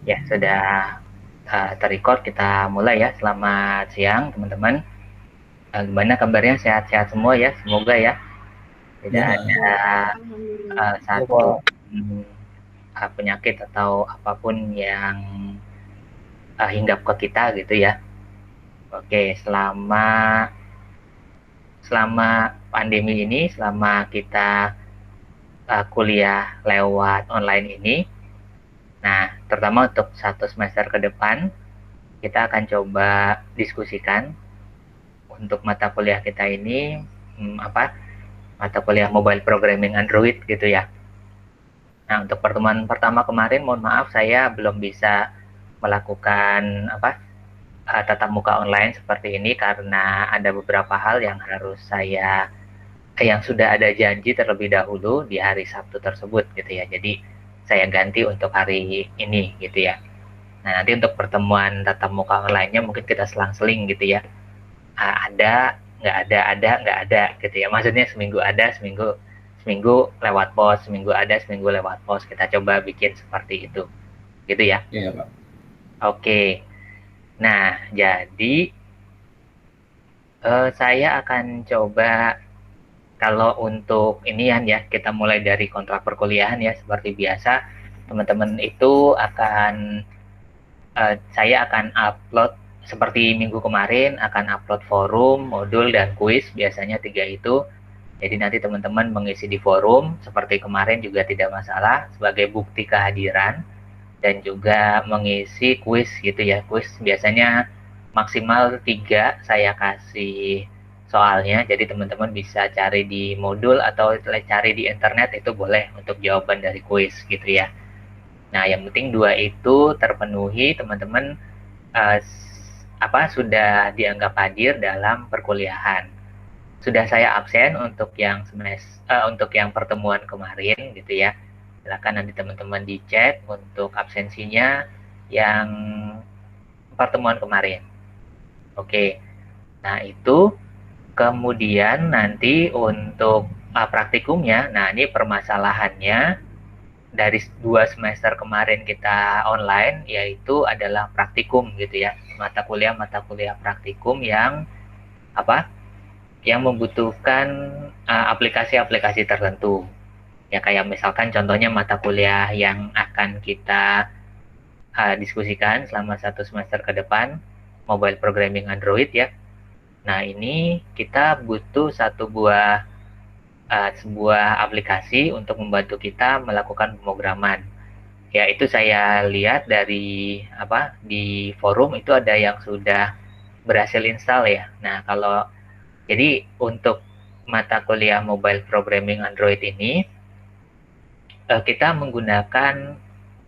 Ya, sudah terrecord, kita mulai ya. Selamat siang, teman-teman. Gimana kabarnya? Sehat-sehat semua ya? Semoga ya. Tidak ada Ya, ya satu Pak. penyakit atau apapun yang hinggap ke kita gitu ya. Oke, selama selama pandemi ini, selama kita kuliah lewat online ini, nah, terutama untuk 1 semester ke depan, kita akan coba diskusikan untuk mata kuliah kita ini mata kuliah mobile programming Android gitu ya. Nah, untuk pertemuan pertama kemarin, mohon maaf saya belum bisa melakukan tatap muka online seperti ini karena ada beberapa hal yang harus saya yang sudah ada janji terlebih dahulu di hari Sabtu tersebut gitu ya. Jadi saya ganti untuk hari ini gitu ya. Nah, nanti untuk pertemuan tatap muka online-nya mungkin kita selang-seling gitu ya. Ada nggak ada gitu ya, maksudnya seminggu ada, seminggu seminggu lewat pos, seminggu ada, seminggu lewat pos, kita coba bikin seperti itu gitu ya. Ya Pak. Oke, nah jadi saya akan coba, kalau untuk inian ya, kita mulai dari kontrak perkuliahan ya, seperti biasa teman-teman itu akan saya akan upload seperti minggu kemarin, akan upload forum, modul, dan kuis, biasanya 3 itu. Jadi nanti teman-teman mengisi di forum seperti kemarin juga tidak masalah, sebagai bukti kehadiran, dan juga mengisi kuis gitu ya. Kuis biasanya maksimal 3 saya kasih soalnya, jadi teman-teman bisa cari di modul atau cari di internet, itu boleh untuk jawaban dari kuis gitu ya. Nah, yang penting 2 itu terpenuhi, teman-teman eh, sudah dianggap hadir dalam perkuliahan. Sudah saya absen untuk yang untuk yang pertemuan kemarin gitu ya. Silakan nanti teman-teman dicek untuk absensinya yang pertemuan kemarin. Oke. Nah, itu kemudian nanti untuk praktikumnya. Nah, ini permasalahannya dari 2 semester kemarin kita online, yaitu adalah praktikum gitu ya. Mata kuliah praktikum yang apa? Yang membutuhkan aplikasi-aplikasi tertentu. Ya, kayak misalkan contohnya mata kuliah yang akan kita diskusikan selama 1 semester ke depan, mobile programming Android ya. Nah, ini kita butuh sebuah aplikasi untuk membantu kita melakukan pemrograman. Ya, itu saya lihat dari di forum itu ada yang sudah berhasil install ya. Nah, jadi untuk mata kuliah mobile programming Android ini, kita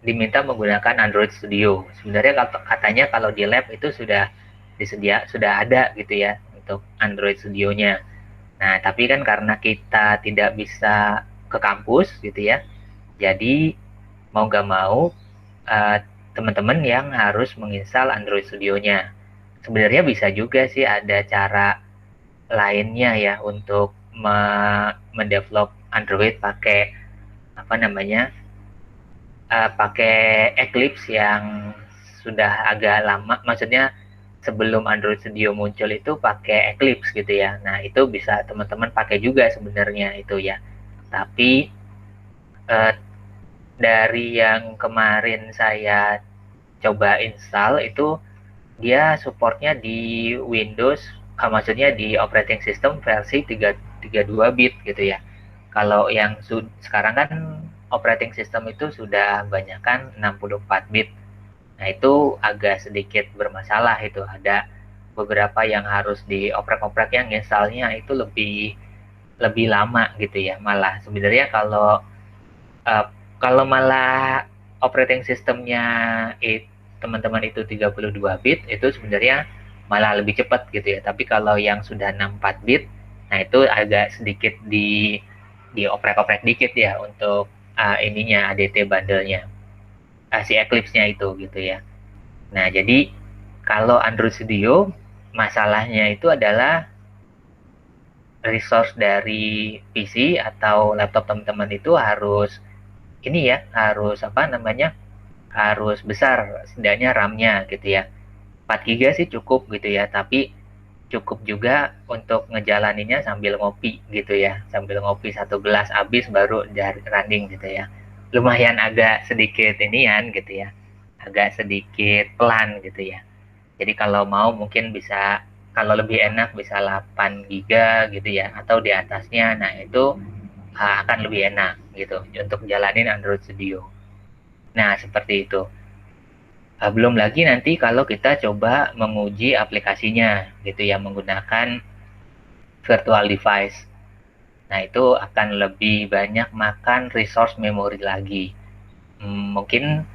diminta menggunakan Android Studio. Sebenarnya katanya kalau di lab itu sudah ada gitu ya untuk Android Studio-nya. Nah, tapi kan karena kita tidak bisa ke kampus gitu ya, jadi mau nggak mau eh, teman-teman yang harus menginstal Android Studio-nya. Sebenarnya bisa juga sih ada cara lainnya ya untuk mendevelop Android pakai apa namanya pakai Eclipse yang sudah agak lama, maksudnya sebelum Android Studio muncul itu pakai Eclipse gitu ya. Nah, itu bisa teman-teman pakai juga sebenarnya itu ya. Tapi eh, dari yang kemarin saya coba install itu, dia supportnya di Windows, maksudnya di operating system versi 32 bit gitu ya. Kalau yang sekarang kan operating system itu sudah banyak kan 64 bit. Nah, itu agak sedikit bermasalah itu. Ada beberapa yang harus dioprek-oprek, yang installnya itu lebih lebih lama gitu ya. Malah sebenarnya eh, kalau malah operating systemnya teman-teman itu 32 bit, itu sebenarnya malah lebih cepat gitu ya. Tapi kalau yang sudah 64 bit, nah itu agak sedikit dioprek-oprek dikit ya untuk ininya ADT bundle-nya, si Eclipse-nya itu gitu ya. Nah, jadi kalau Android Studio, masalahnya itu adalah resource dari PC atau laptop teman-teman itu harus ini ya, harus harus besar setidaknya RAM-nya gitu ya. 4 GB sih cukup gitu ya, tapi cukup juga untuk ngejalaninnya sambil ngopi gitu ya, sambil ngopi 1 gelas habis baru running gitu ya. Lumayan agak sedikit inian gitu ya, agak sedikit pelan gitu ya. Jadi kalau mau mungkin bisa, kalau lebih enak bisa 8 GB gitu ya, atau di atasnya. Nah itu akan lebih enak gitu untuk jalanin Android Studio. Nah seperti itu. Belum lagi nanti kalau kita coba menguji aplikasinya gitu ya, menggunakan virtual device. Nah itu akan lebih banyak makan resource memory lagi. Mungkin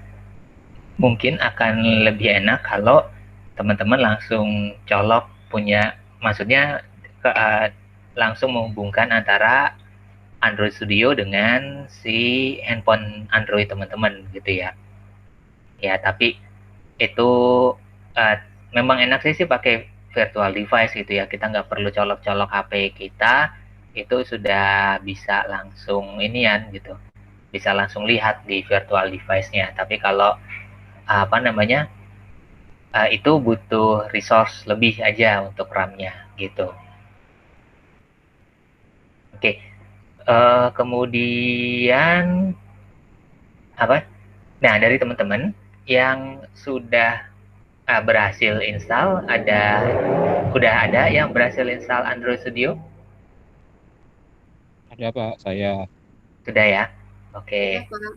mungkin akan lebih enak kalau teman-teman langsung colok punya, maksudnya langsung menghubungkan antara Android Studio dengan si handphone Android teman-teman gitu ya. Ya, tapi itu uh, memang enak sih pakai virtual device gitu ya. Kita nggak perlu colok-colok HP kita, itu sudah bisa langsung inian gitu. Bisa langsung lihat di virtual device-nya. Tapi kalau apa namanya, itu butuh resource lebih aja untuk RAM-nya gitu. Oke, kemudian apa? Nah, dari teman-teman yang sudah berhasil install, udah ada yang berhasil install Android Studio? Ada Pak, saya. Sudah ya? Ya, Oke, Pak.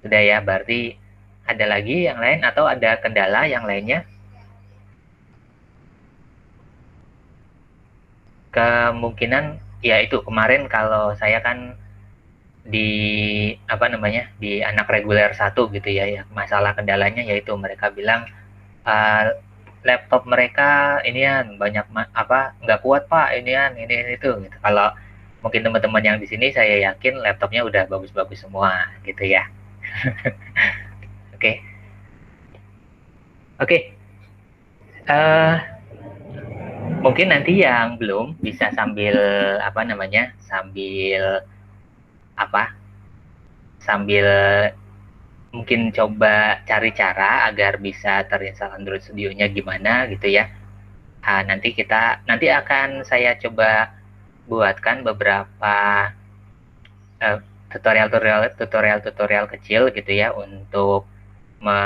sudah ya. Berarti ada lagi yang lain atau ada kendala yang lainnya? Kemungkinan ya itu kemarin kalau saya kan di apa namanya, di anak reguler 1 gitu ya, ya masalah kendalanya yaitu mereka bilang laptop mereka inian banyak apa nggak kuat pak, ini itu gitu. Kalau mungkin teman-teman yang di sini saya yakin laptopnya udah bagus-bagus semua gitu ya. Oke. Oke. Eh, mungkin nanti yang belum bisa sambil apa namanya, sambil apa, sambil mungkin coba cari cara agar bisa terinstall Android Studio-nya gimana gitu ya. Nanti akan saya coba buatkan beberapa tutorial kecil gitu ya untuk me,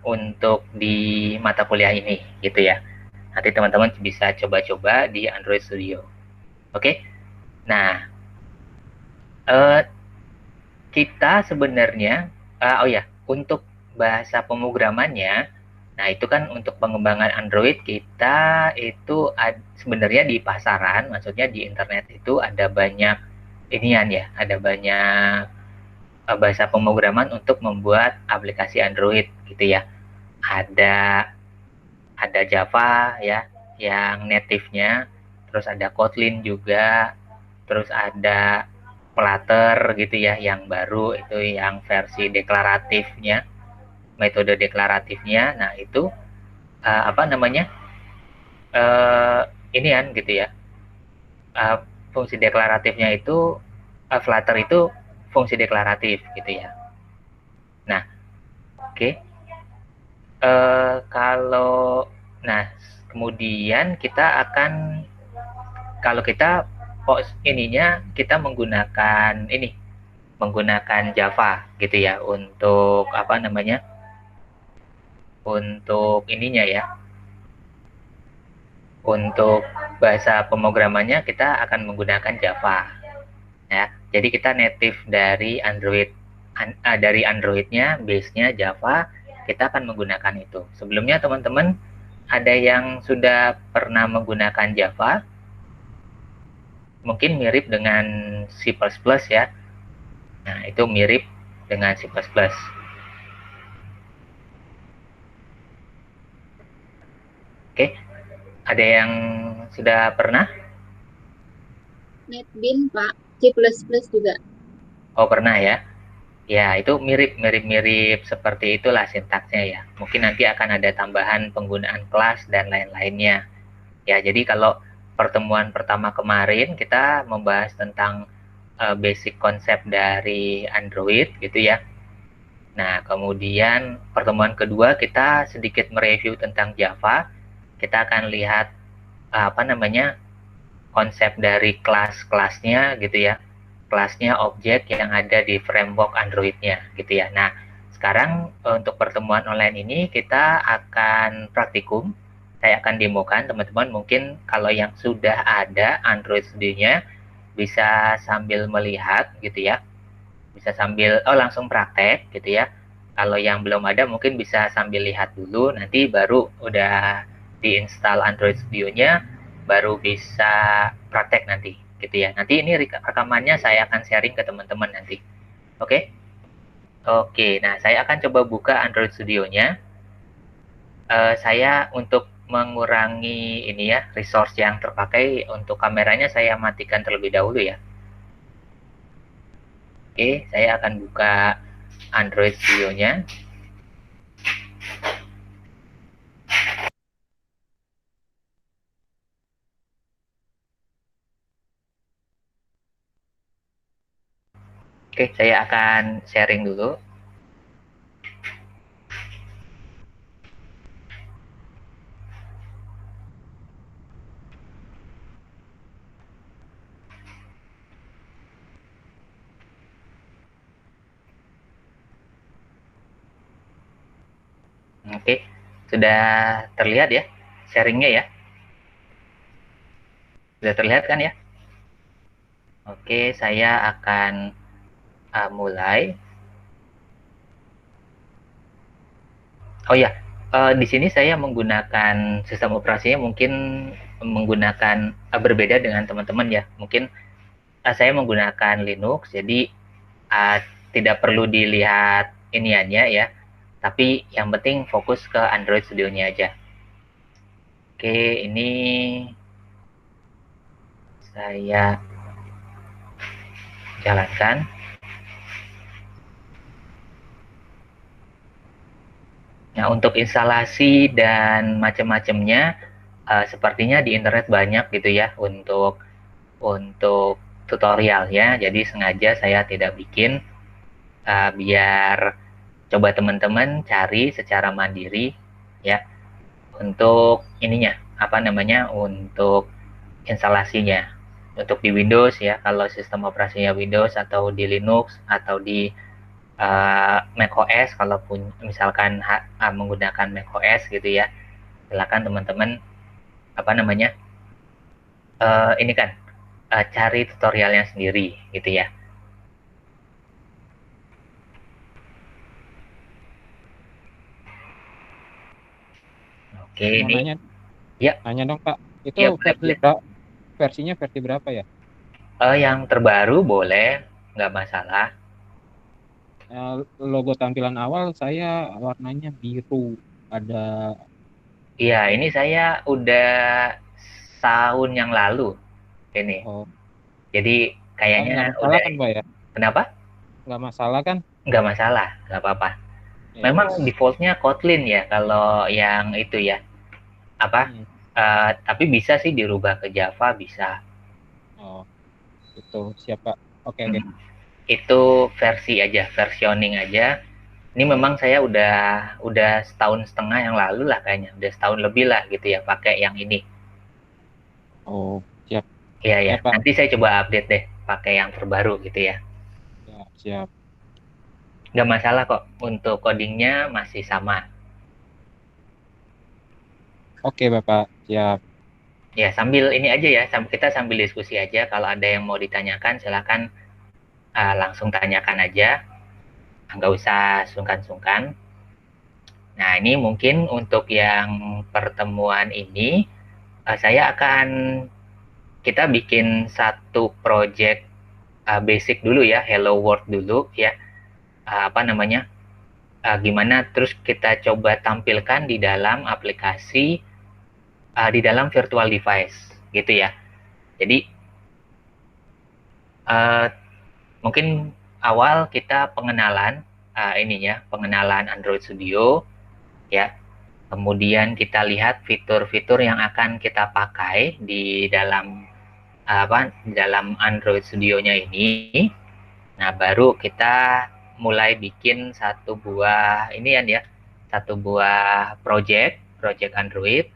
untuk di mata kuliah ini gitu ya. Nanti teman-teman bisa coba-coba di Android Studio. Oke. Nah, eh, kita sebenarnya oh ya, untuk bahasa pemrogramannya, nah itu kan untuk pengembangan Android kita itu sebenarnya di pasaran, maksudnya di internet itu ada banyak inian ya, ada banyak bahasa pemrograman untuk membuat aplikasi Android gitu ya. Ada ada Java ya yang native-nya, terus ada Kotlin juga, terus ada Flutter gitu ya yang baru itu yang versi deklaratifnya, metode deklaratifnya. Nah itu apa namanya, uh, inian gitu ya, uh, fungsi deklaratifnya itu Flutter itu fungsi deklaratif gitu ya. Nah oke, okay. Kalau nah kemudian kita akan, kalau kita ininya kita menggunakan Java gitu ya untuk apa namanya, untuk ininya ya, untuk bahasa pemrogramannya kita akan menggunakan Java ya. Jadi kita native dari Android, dari Androidnya base-nya Java, kita akan menggunakan itu. Sebelumnya teman-teman ada yang sudah pernah menggunakan Java, mungkin mirip dengan C++ ya. Nah itu mirip dengan C++. Oke, ada yang sudah pernah? NetBeans, Pak. C++ juga. Oh pernah ya. Ya itu mirip seperti itulah sintaksnya ya. Mungkin nanti akan ada tambahan penggunaan kelas dan lain-lainnya. Ya jadi kalau pertemuan pertama kemarin kita membahas tentang basic konsep dari Android gitu ya. Nah, kemudian pertemuan kedua kita sedikit mereview tentang Java. Kita akan lihat apa namanya konsep dari kelas-kelasnya gitu ya, kelasnya objek yang ada di framework Android-nya gitu ya. Nah, sekarang untuk pertemuan online ini kita akan praktikum. Saya akan demokan teman-teman, mungkin kalau yang sudah ada Android Studio-nya bisa sambil melihat gitu ya, bisa sambil langsung praktek gitu ya. Kalau yang belum ada mungkin bisa sambil lihat dulu, nanti baru udah diinstal Android Studio-nya baru bisa praktek nanti gitu ya. Nanti ini rekamannya saya akan sharing ke teman-teman nanti. Oke? Oke, nah saya akan coba buka Android Studio-nya. Saya untuk mengurangi ini ya, resource yang terpakai untuk kameranya saya matikan terlebih dahulu ya. Oke, saya akan buka Android Studio-nya. Oke, saya akan sharing dulu. Oke, sudah terlihat ya sharingnya ya? Sudah terlihat kan ya? Oke, saya akan mulai. Oh ya, di sini saya menggunakan sistem operasinya mungkin menggunakan berbeda dengan teman-teman ya. Mungkin saya menggunakan Linux, jadi uh, tidak perlu dilihat iniannya ya. Tapi yang penting fokus ke Android Studio-nya aja. Oke, ini saya jalankan. Nah, untuk instalasi dan macam-macamnya, sepertinya di internet banyak gitu ya untuk tutorialnya. Jadi sengaja saya tidak bikin biar coba teman-teman cari secara mandiri ya untuk ininya apa namanya untuk instalasinya. Untuk di Windows ya, kalau sistem operasinya Windows atau di Linux atau di macOS, kalaupun misalkan menggunakan macOS gitu ya, silakan teman-teman apa namanya ini kan cari tutorialnya sendiri gitu ya. Oke, Mau ini nanya, ya, nanya dong Kak. Itu ya boleh boleh. versinya versi berapa ya? Yang terbaru boleh, nggak masalah. Logo tampilan awal saya warnanya biru. Ada Iya, ini saya udah tahun yang lalu ini. oh, Jadi kayaknya nggak masalah udah. kan Pak ya? Kenapa? Nggak masalah kan? Nggak masalah, nggak apa-apa. Memang Yes. defaultnya Kotlin ya kalau yang itu ya. Apa? Hmm. Tapi bisa sih dirubah ke Java, bisa. Oh, itu siapa? Oke oke. Hmm. Itu versi aja, versioning aja. Ini memang saya udah setahun setengah yang lalu lah kayaknya, udah setahun lebih lah gitu ya pakai yang ini. Oh, siap. Iya ya, Ya Pak. nanti saya coba update deh pakai yang terbaru gitu ya. Siap, siap. Nggak masalah kok, untuk codingnya masih sama. Oke Bapak, siap. Ya sambil ini aja ya, kita sambil diskusi aja. Kalau ada yang mau ditanyakan silakan langsung tanyakan aja, nggak usah sungkan-sungkan. Nah ini mungkin untuk yang pertemuan ini saya akan kita bikin satu project basic dulu ya, Hello World dulu ya. Apa namanya? Gimana terus kita coba tampilkan di dalam aplikasi di dalam virtual device gitu ya. Jadi uh, mungkin awal kita pengenalan ininya, pengenalan Android Studio ya. Kemudian kita lihat fitur-fitur yang akan kita pakai di dalam di dalam Android Studio-nya ini. Nah, baru kita mulai bikin satu buah satu buah project Android.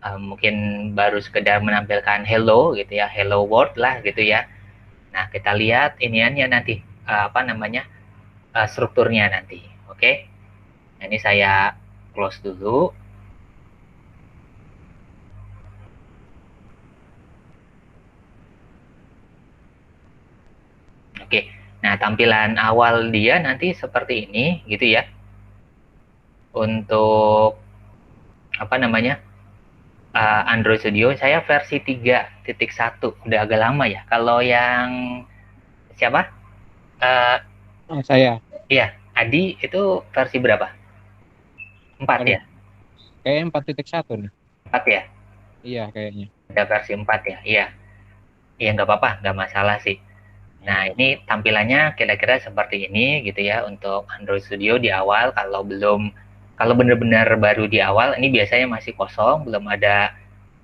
Mungkin baru sekedar menampilkan hello gitu ya, hello world lah gitu ya. Nah, kita lihat iniannya nanti strukturnya nanti. Oke. Nah, ini saya close dulu. Oke. Nah, tampilan awal dia nanti seperti ini gitu ya. Untuk Android Studio saya versi 3.1, udah agak lama ya. Kalau yang siapa? Saya Iya, Adi itu versi berapa? 4 aduh ya? kayak 4.1 nih. 4 ya? Iya kayaknya. Ada versi 4 ya? Iya. Iya, nggak apa-apa, nggak masalah sih. Nah, Iya. ini tampilannya kira-kira seperti ini gitu ya untuk Android Studio di awal. Kalau benar-benar baru di awal, ini biasanya masih kosong, belum ada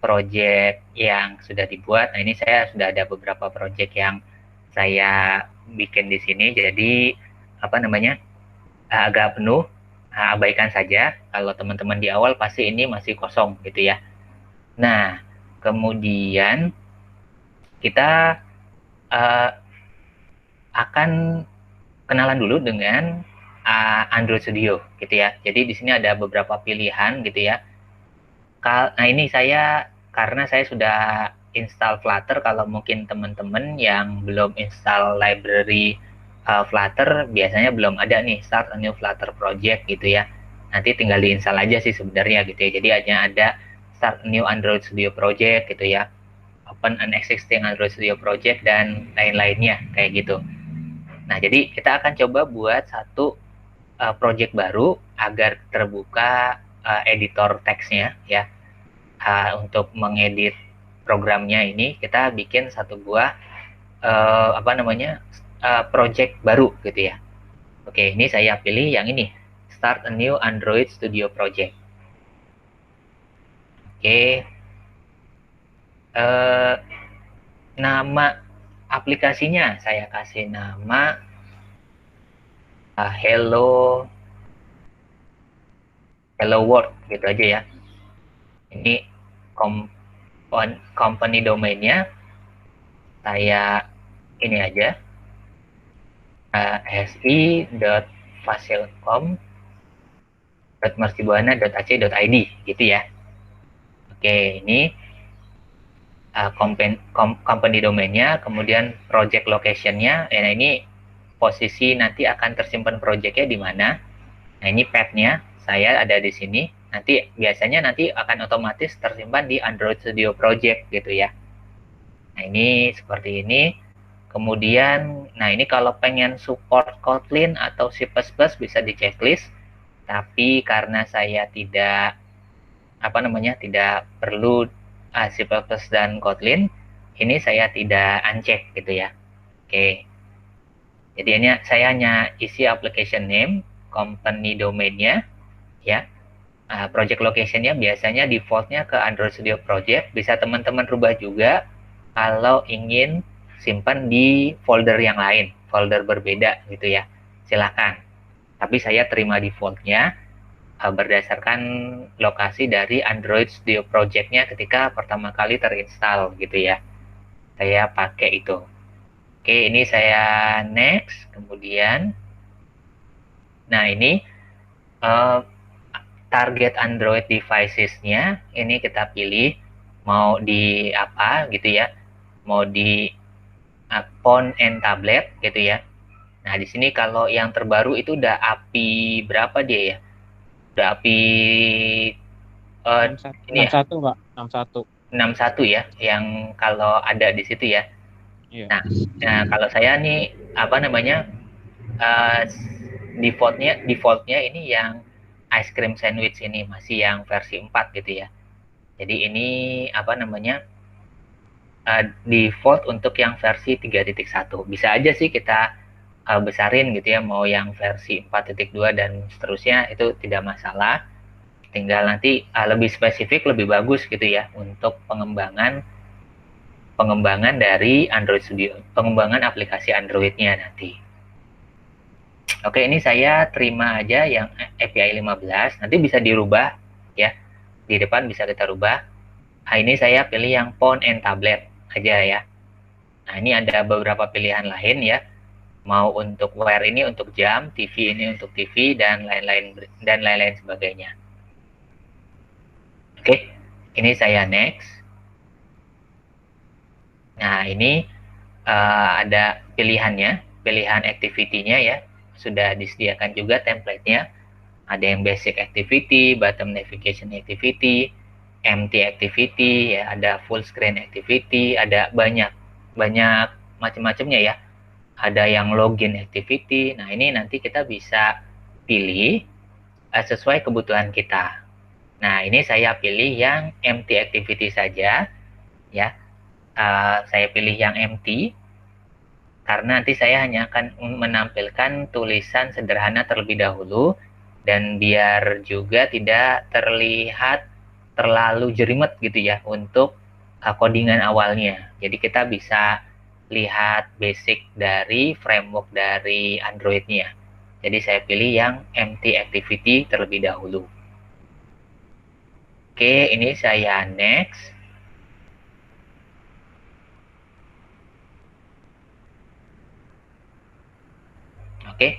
project yang sudah dibuat. Nah, ini saya sudah ada beberapa project yang saya bikin di sini. Jadi, agak penuh. Abaikan saja. Kalau teman-teman di awal pasti ini masih kosong gitu ya. Nah, kemudian kita uh, akan kenalan dulu dengan Android Studio gitu ya. Jadi di sini ada beberapa pilihan gitu ya. Nah, ini karena saya sudah install Flutter. Kalau mungkin teman-teman yang belum install library Flutter, biasanya belum ada nih start a new Flutter project gitu ya. Nanti tinggal diinstal aja sih sebenarnya gitu ya. Jadi hanya ada start a new Android Studio project gitu ya, open an existing Android Studio project, dan lain-lainnya kayak gitu. Nah, jadi kita akan coba buat satu project baru agar terbuka editor teksnya ya. Untuk mengedit programnya ini kita bikin satu buah project baru gitu ya. Oke, ini saya pilih yang ini, start a new Android Studio project. Oke, nama aplikasinya saya kasih nama hello world gitu aja ya. Ini company domainnya saya ini aja, si.fasilkom.mercubuana.ac.id gitu ya. Oke, ini company domainnya, kemudian project locationnya. Nah, ini posisi nanti akan tersimpan projectnya di mana. Nah, ini path-nya saya ada di sini. Biasanya akan otomatis tersimpan di Android Studio Project gitu ya. Nah, ini seperti ini. Kemudian, nah ini kalau pengen support Kotlin atau C++ bisa di checklist. Tapi karena saya tidak tidak perlu C++ dan Kotlin, ini saya tidak uncheck gitu ya. Oke. Jadi ini saya hanya isi application name, company domainnya, ya. Project location-nya biasanya defaultnya ke Android Studio Project. Bisa teman-teman rubah juga kalau ingin simpan di folder yang lain, folder berbeda gitu ya. Silakan. Tapi saya terima defaultnya berdasarkan lokasi dari Android Studio Project-nya ketika pertama kali terinstall gitu ya. Saya pakai itu. Oke, ini saya next. Kemudian, nah ini uh, target Android devices-nya ini kita pilih mau di apa gitu ya, mau di phone and tablet gitu ya. Nah, di sini kalau yang terbaru itu udah API berapa dia ya? Udah API ini ya, 61 Pak, 61. 61 ya, yang kalau ada di situ ya. Iya. Nah, kalau saya nih uh, defaultnya ini yang ice cream sandwich, ini masih yang versi 4 gitu ya. Jadi ini default untuk yang versi 3.1. Bisa aja sih kita besarin gitu ya, mau yang versi 4.2 dan seterusnya, itu tidak masalah. Tinggal nanti lebih spesifik lebih bagus gitu ya untuk pengembangan dari Android Studio, pengembangan aplikasi Android-nya nanti. Oke, ini saya terima aja yang API 15, nanti bisa dirubah ya. Di depan bisa kita rubah. Nah, ini saya pilih yang phone and tablet aja ya. Nah, ini ada beberapa pilihan lain ya. Mau untuk wear ini untuk jam, TV ini untuk TV dan lain-lain sebagainya. Oke, ini saya next. Nah, ini ada pilihannya, pilihan activity-nya ya. Sudah disediakan juga template-nya. Ada yang basic activity, bottom navigation activity, empty activity, ya, ada full screen activity, ada banyak macam-macamnya ya. Ada yang login activity. Nah, ini nanti kita bisa pilih sesuai kebutuhan kita. Nah, ini saya pilih yang empty activity saja ya. Saya pilih yang empty karena nanti saya hanya akan menampilkan tulisan sederhana terlebih dahulu, dan biar juga tidak terlihat terlalu jerimet gitu ya untuk codingan awalnya. Jadi kita bisa lihat basic dari framework dari Android-nya. Jadi saya pilih yang empty activity terlebih dahulu. Oke, ini saya next. Oke,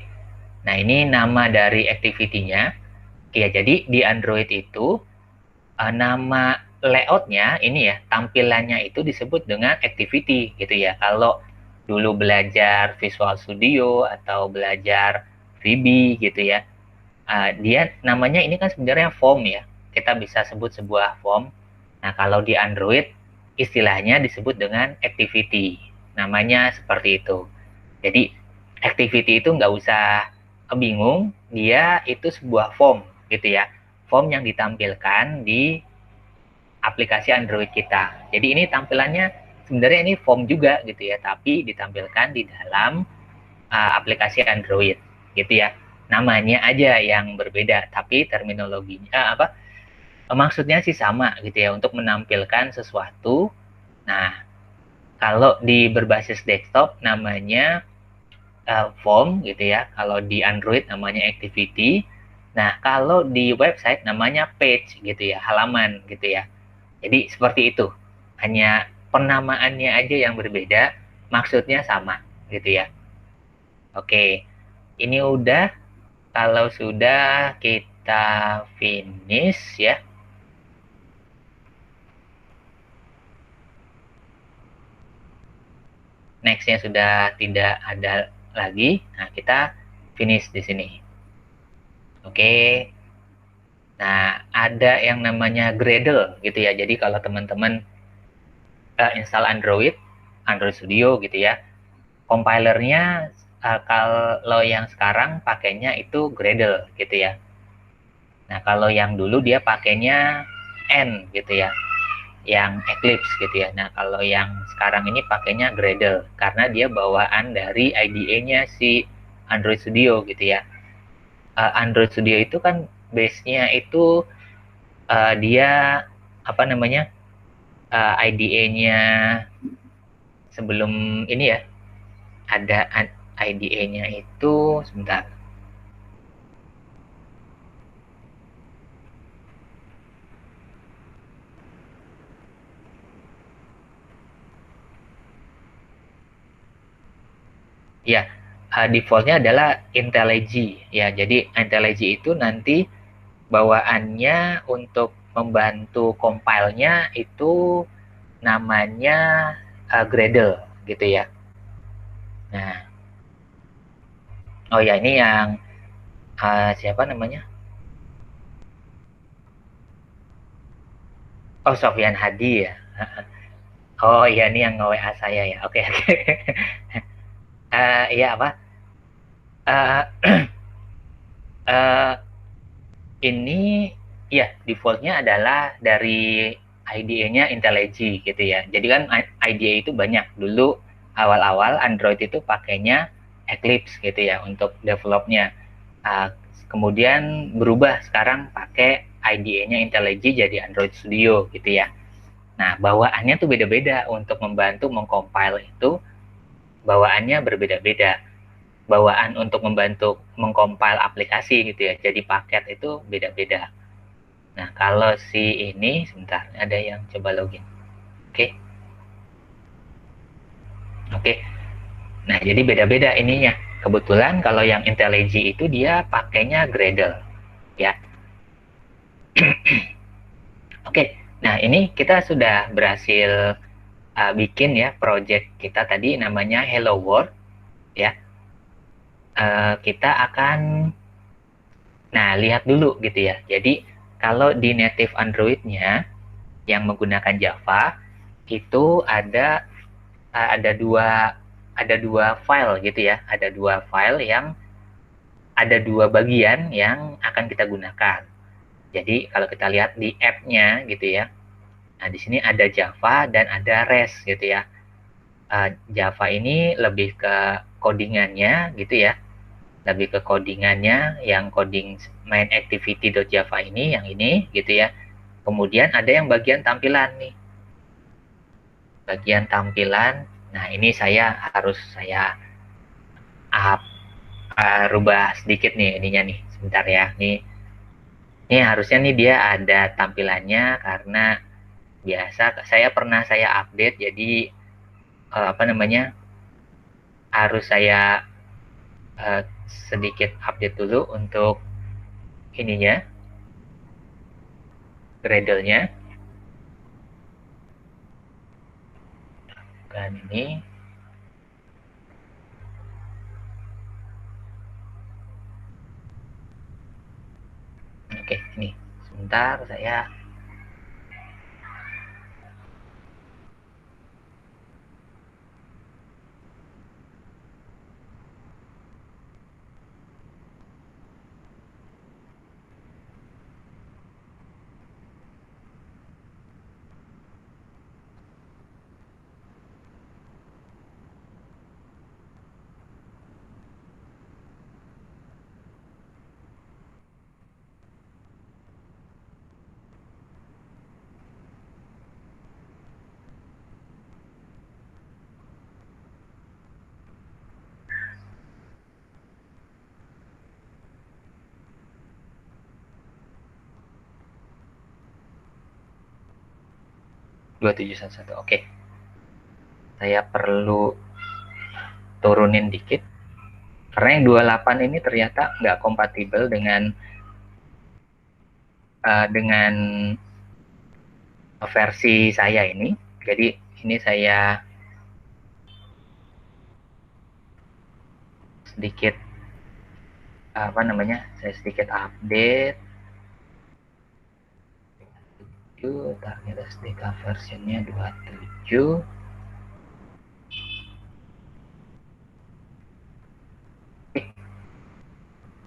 nah ini nama dari activity-nya. Ya, jadi di Android itu nama layoutnya ini ya, tampilannya itu disebut dengan activity gitu ya. Kalau dulu belajar Visual Studio atau belajar VB gitu ya, dia namanya ini kan sebenarnya form ya. Kita bisa sebut sebuah form. Nah, kalau di Android istilahnya disebut dengan activity. Namanya seperti itu. Jadi activity itu nggak usah bingung, dia itu sebuah form gitu ya. Form yang ditampilkan di aplikasi Android kita. Jadi ini tampilannya sebenarnya ini form juga gitu ya, tapi ditampilkan di dalam aplikasi Android gitu ya. Namanya aja yang berbeda, tapi terminologinya maksudnya sih sama gitu ya, untuk menampilkan sesuatu. Nah, kalau di berbasis desktop namanya form gitu ya. Kalau di Android namanya activity. Nah, kalau di website namanya page gitu ya, halaman gitu ya. Jadi seperti itu. Hanya penamaannya aja yang berbeda, maksudnya sama gitu ya. Oke, ini udah. Kalau sudah, kita finish ya. Next-nya sudah tidak ada lagi. Nah, kita finish di sini. Oke. Nah, ada yang namanya Gradle gitu ya. Jadi kalau teman-teman install Android Studio gitu ya, compilernya kalau yang sekarang pakainya itu Gradle gitu ya. Nah, kalau yang dulu dia pakainya N gitu ya, yang Eclipse gitu ya. Nah, kalau yang sekarang ini pakainya Gradle karena dia bawaan dari IDE-nya si Android Studio gitu ya. Android Studio itu kan base-nya itu dia apa namanya, IDE-nya sebelum ini ya, ada IDE-nya itu sebentar. Ya, defaultnya adalah IntelliJ ya. Jadi IntelliJ itu nanti bawaannya untuk membantu compile-nya itu namanya Gradle gitu ya. Nah, oh ya, ini yang siapa namanya? Oh, Sofyan Hadi ya. Oh iya, ini yang nge-WA saya ya. Oke, oke. Iya apa? Uh, uh, ini ya defaultnya adalah dari IDE-nya IntelliJ gitu ya. Jadi kan IDE itu banyak. Dulu awal-awal Android itu pakainya Eclipse gitu ya untuk developnya. Kemudian berubah sekarang pakai IDE-nya IntelliJ jadi Android Studio gitu ya. Nah, bawaannya tuh beda-beda. Untuk membantu mengcompile itu bawaannya berbeda-beda. bawaan untuk membantu mengcompile aplikasi gitu ya. Jadi paket itu beda-beda. Nah, kalau si ini, sebentar, ada yang coba login. Oke. Oke. Nah, jadi beda-beda ininya. Kebetulan kalau yang IntelliJ itu dia pakainya Gradle, ya. Oke. Nah, ini kita sudah berhasil bikin ya project kita tadi namanya Hello World, ya. Kita akan lihat dulu gitu ya. Jadi kalau di native Android-nya yang menggunakan Java itu ada dua file gitu ya. Ada dua file yang ada dua bagian yang akan kita gunakan. Jadi kalau kita lihat di app-nya gitu ya. Nah, di sini ada Java dan ada REST gitu ya. Java ini lebih ke codingannya gitu ya. Lebih ke codingannya yang coding main activity.java ini, yang ini gitu ya. Kemudian ada yang bagian tampilan nih. Bagian tampilan. Nah, ini harus saya rubah sedikit nih ininya nih. Sebentar ya. Ini harusnya nih dia ada tampilannya karena saya pernah update jadi apa namanya? Harus saya uh, sedikit update dulu untuk ininya, Gradle-nya. Dan ini oke, ini sebentar saya dua 2711. Oke. Saya perlu turunin dikit karena yang 28 ini ternyata nggak kompatibel dengan versi saya ini. Jadi ini saya sedikit saya sedikit update. Target SDK versionnya 27.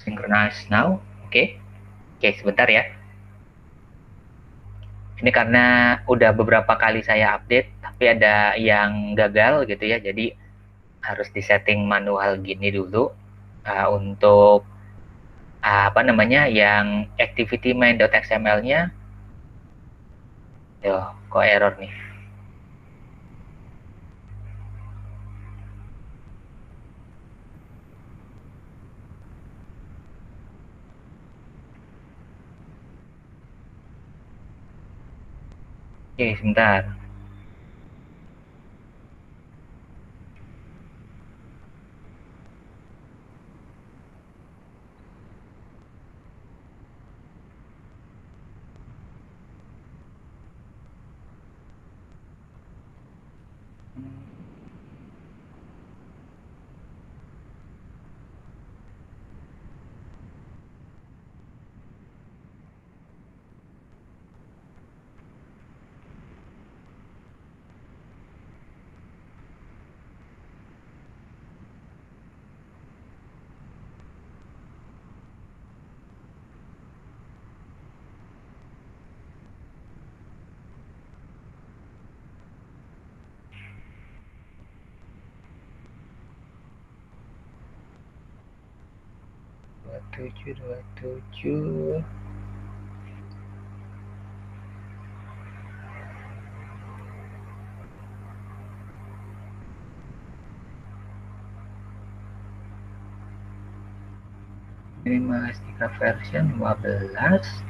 Synchronize now. Oke. Oke, sebentar ya. Ini karena udah beberapa kali saya update, tapi ada yang gagal gitu ya. Jadi harus disetting manual gini dulu untuk yang activity main.xml-nya. Yo, kok error nih? Oke, sebentar. Dua tujuh. Minimalistika version 15.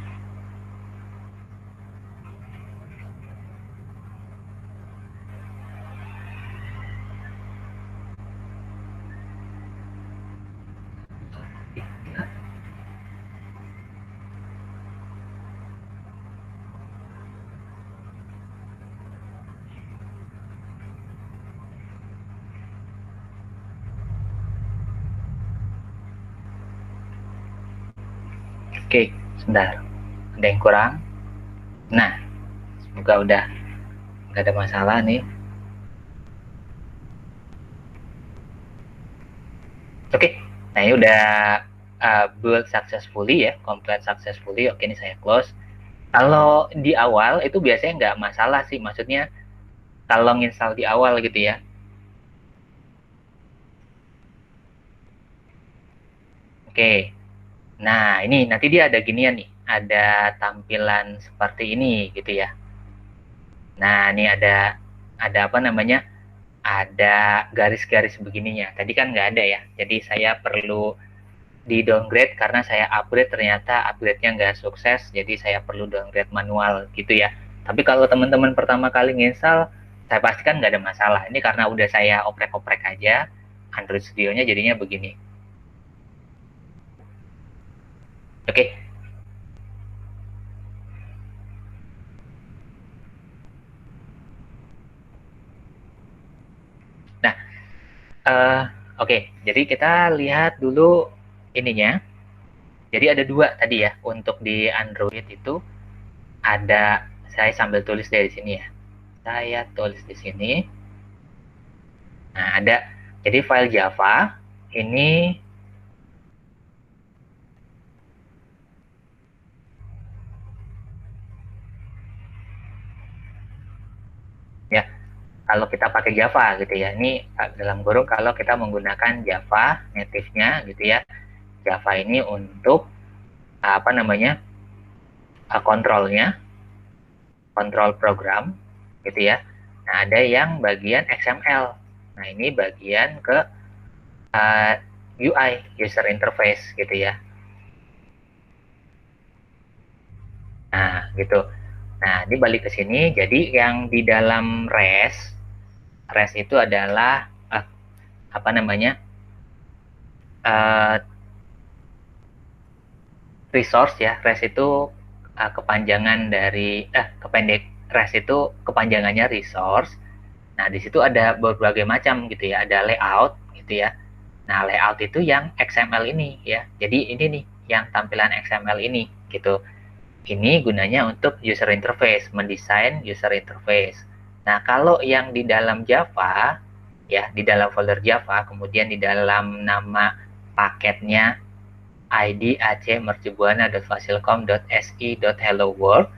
Oke, sebentar. Ada yang kurang? Nah, semoga udah nggak ada masalah nih. Oke, nah ini udah build successfully ya, complete successfully. Oke, ini saya close. Kalau di awal itu biasanya nggak masalah sih, maksudnya kalau nginstal di awal gitu ya. Oke, nah ini nanti dia ada ginian nih, ada tampilan seperti ini gitu ya. Nah ini ada apa namanya, ada garis-garis begininya. Tadi kan nggak ada ya, jadi saya perlu di downgrade karena saya upgrade ternyata upgrade-nya nggak sukses, jadi saya perlu downgrade manual gitu ya. Tapi kalau teman-teman pertama kali nginstal, saya pastikan nggak ada masalah. Ini karena udah saya oprek-oprek aja Android Studio-nya, jadinya begini. Oke. Nah, oke. Jadi kita lihat dulu ininya. Jadi ada dua tadi ya, untuk di Android itu ada, saya sambil tulis dari sini ya. Saya tulis di sini. Nah, ada, jadi file Java ini ya, kalau kita pakai Java gitu ya. Ini dalam kurung kalau kita menggunakan Java native-nya gitu ya. Java ini untuk apa namanya? Kontrolnya, kontrol program gitu ya. Nah, ada yang bagian XML. Nah, ini bagian ke UI, user interface gitu ya. Nah, gitu. Nah, ini balik ke sini. Jadi yang di dalam REST itu adalah apa namanya? Resource ya. REST itu kepanjangan dari REST itu kepanjangannya resource. Nah, di situ ada berbagai macam gitu ya. Ada layout gitu ya. Nah, layout itu yang XML ini ya. Jadi ini nih yang tampilan XML ini gitu. Ini gunanya untuk user interface, mendesain user interface. Nah, kalau yang di dalam Java ya, di dalam folder Java, kemudian di dalam nama paketnya id ac.mercubuana.fasilkom.si.helloworld